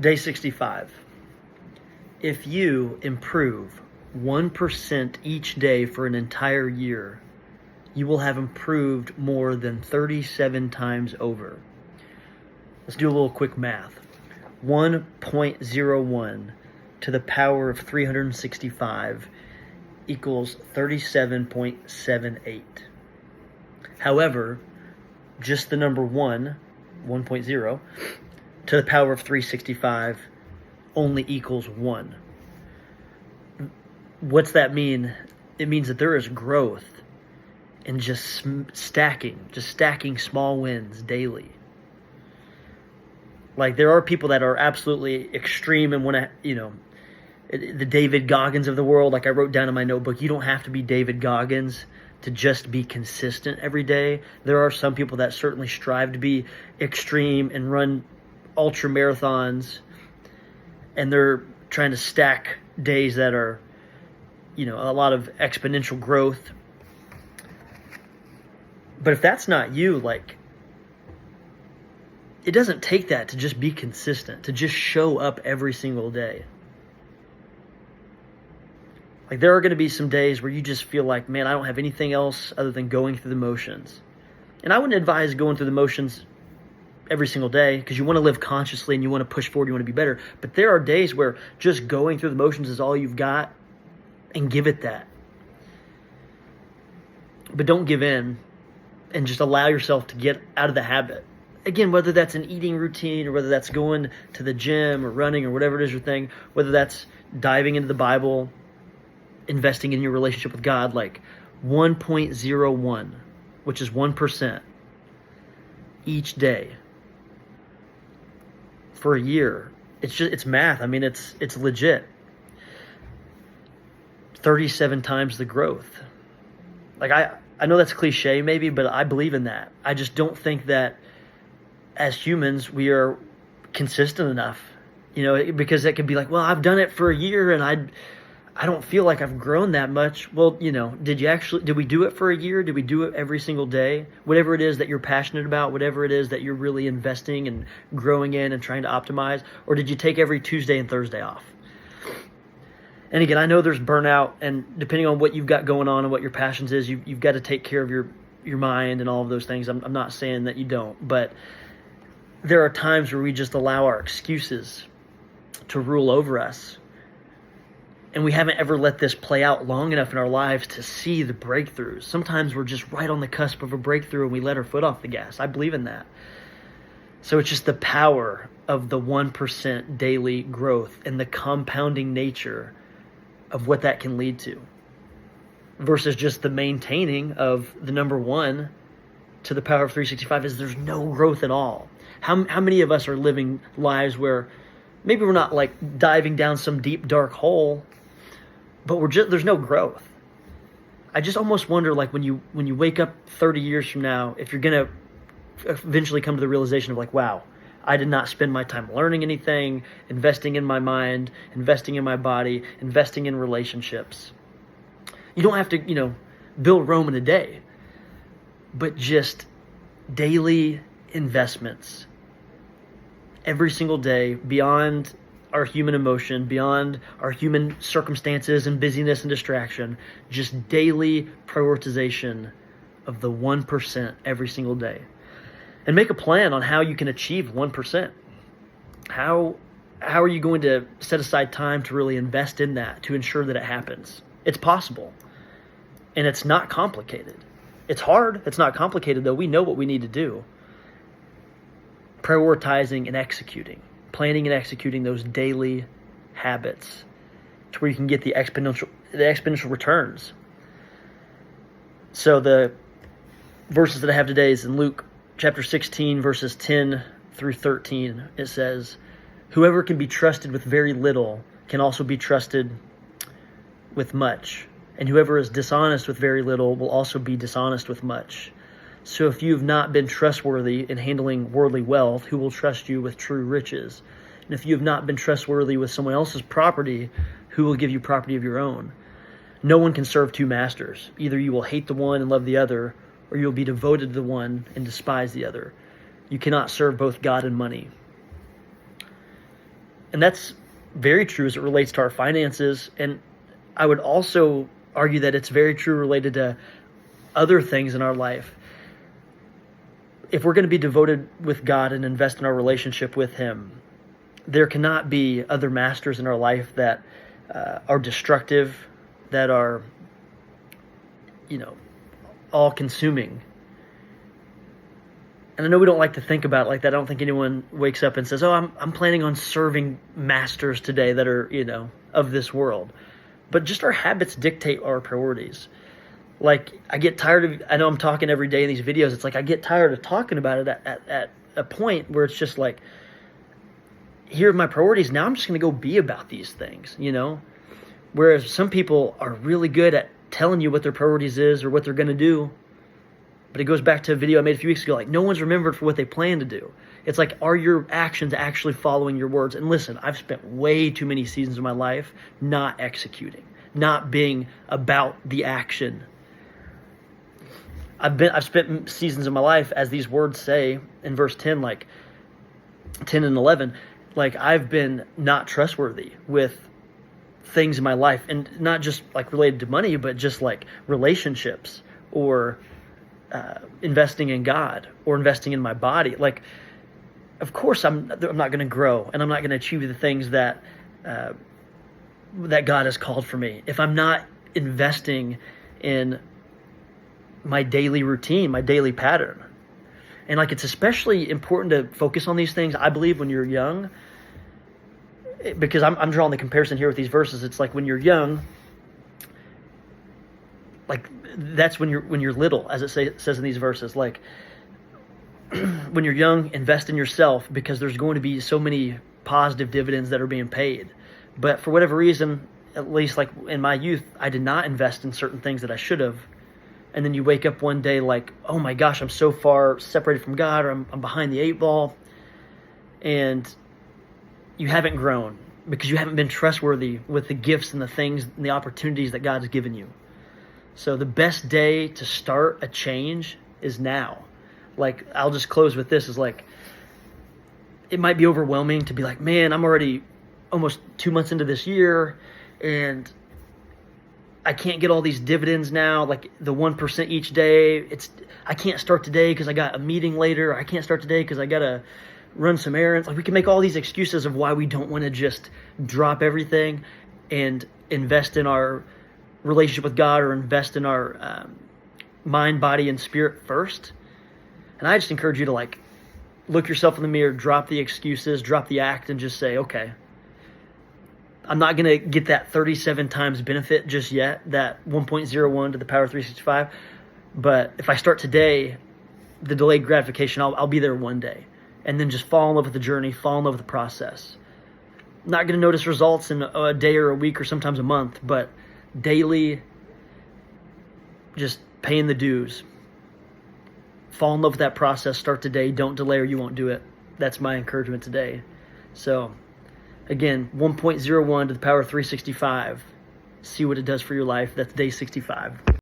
Day 65. If you improve 1% each day for an entire year, you will have improved more than 37 times over. Let's do a little quick math. 1.01 to the power of 365 equals 37.78. However, just the number 1.0, to the power of 365 only equals 1. What's that mean? It means that there is growth in just stacking small wins daily. Like, there are people that are absolutely extreme and want to, the David Goggins of the world. Like I wrote down in my notebook, you don't have to be David Goggins to just be consistent every day. There are some people that certainly strive to be extreme and run ultra marathons, and they're trying to stack days that are, a lot of exponential growth. But if that's not you, it doesn't take that to just be consistent, to just show up every single day. Like, there are going to be some days where you just feel like, man, I don't have anything else other than going through the motions. And I wouldn't advise going through the motions every single day, because you want to live consciously and you want to push forward, you want to be better. But there are days where just going through the motions is all you've got, and give it that. But don't give in and just allow yourself to get out of the habit. Again, whether that's an eating routine or whether that's going to the gym or running or whatever it is your thing, whether that's diving into the Bible, investing in your relationship with God, 1.01, which is 1% each day for a year. It's math. I mean, it's legit. 37 times the growth. I know that's cliche maybe, but I believe in that. I just don't think that as humans we are consistent enough, because it could be like, well, I've done it for a year and I don't feel like I've grown that much. Well, did we do it for a year? Did we do it every single day? Whatever it is that you're passionate about, whatever it is that you're really investing and growing in and trying to optimize, or did you take every Tuesday and Thursday off? And again, I know there's burnout, and depending on what you've got going on and what your passions is, you've got to take care of your mind and all of those things. I'm not saying that you don't, but there are times where we just allow our excuses to rule over us. And we haven't ever let this play out long enough in our lives to see the breakthroughs. Sometimes we're just right on the cusp of a breakthrough and we let our foot off the gas. I believe in that. So it's just the power of the 1% daily growth and the compounding nature of what that can lead to, versus just the maintaining of the number 1 to the power of 365 is there's no growth at all. How many of us are living lives where maybe we're not diving down some deep dark hole, but there's no growth? I just almost wonder, when you wake up 30 years from now, if you're going to eventually come to the realization of wow, I did not spend my time learning anything, investing in my mind, investing in my body, investing in relationships. You don't have to, build Rome in a day, but just daily investments every single day, beyond our human emotion, beyond our human circumstances and busyness and distraction, just daily prioritization of the 1% every single day. And make a plan on how you can achieve 1%. How are you going to set aside time to really invest in that, to ensure that it happens? It's possible. And it's not complicated. It's hard. It's not complicated, though. We know what we need to do. Prioritizing and executing. Planning and executing those daily habits to where you can get the exponential returns. So the verses that I have today is in Luke chapter 16, verses 10 through 13. It says, "Whoever can be trusted with very little can also be trusted with much. And whoever is dishonest with very little will also be dishonest with much. So if you have not been trustworthy in handling worldly wealth, who will trust you with true riches? And if you have not been trustworthy with someone else's property, who will give you property of your own? No one can serve two masters. Either you will hate the one and love the other, or you will be devoted to the one and despise the other. You cannot serve both God and money." And that's very true as it relates to our finances. And I would also argue that it's very true related to other things in our life. If we're going to be devoted with God and invest in our relationship with Him, there cannot be other masters in our life that are destructive, that are, all consuming. And I know we don't like to think about it like that. I don't think anyone wakes up and says, "Oh, I'm planning on serving masters today that are, of this world." But just our habits dictate our priorities. Like, I get tired of, I know I'm talking every day in these videos. It's like I get tired of talking about it at a point where it's just like, here are my priorities. Now I'm just going to go be about these things, Whereas some people are really good at telling you what their priorities is or what they're going to do. But it goes back to a video I made a few weeks ago. Like, no one's remembered for what they plan to do. It's like, are your actions actually following your words? And listen, I've spent way too many seasons of my life not executing, not being about the action. I've spent seasons of my life, as these words say in verse 10, like 10 and 11, like I've been not trustworthy with things in my life, and not just like related to money, but just like relationships or investing in God or investing in my body. Like, of course, I'm not going to grow, and I'm not going to achieve the things that that God has called for me if I'm not investing in my daily routine, my daily pattern. And like, it's especially important to focus on these things, I believe, when you're young, because I'm drawing the comparison here with these verses. It's like when you're young, like that's when you're little, as it says in these verses. Like, when you're young, invest in yourself, because there's going to be so many positive dividends that are being paid. But for whatever reason, at least like in my youth, I did not invest in certain things that I should have. And then you wake up one day like, oh my gosh, I'm so far separated from God, or I'm behind the 8 ball. And you haven't grown because you haven't been trustworthy with the gifts and the things and the opportunities that God's given you. So the best day to start a change is now. Like, I'll just close with this, is like, it might be overwhelming to be like, man, I'm already almost 2 months into this year and I can't get all these dividends now, like the 1% each day. I can't start today because I got a meeting later. I can't start today because I got to run some errands. Like, we can make all these excuses of why we don't want to just drop everything and invest in our relationship with God, or invest in our mind, body, and spirit first. And I just encourage you to like look yourself in the mirror, drop the excuses, drop the act, and just say, okay, I'm not going to get that 37 times benefit just yet, that 1.01 to the power of 365. But if I start today, the delayed gratification, I'll be there one day. And then just fall in love with the journey, fall in love with the process. Not going to notice results in a day or a week or sometimes a month, but daily, just paying the dues. Fall in love with that process. Start today. Don't delay or you won't do it. That's my encouragement today. So, again, 1.01 to the power of 365. See what it does for your life. That's day 65.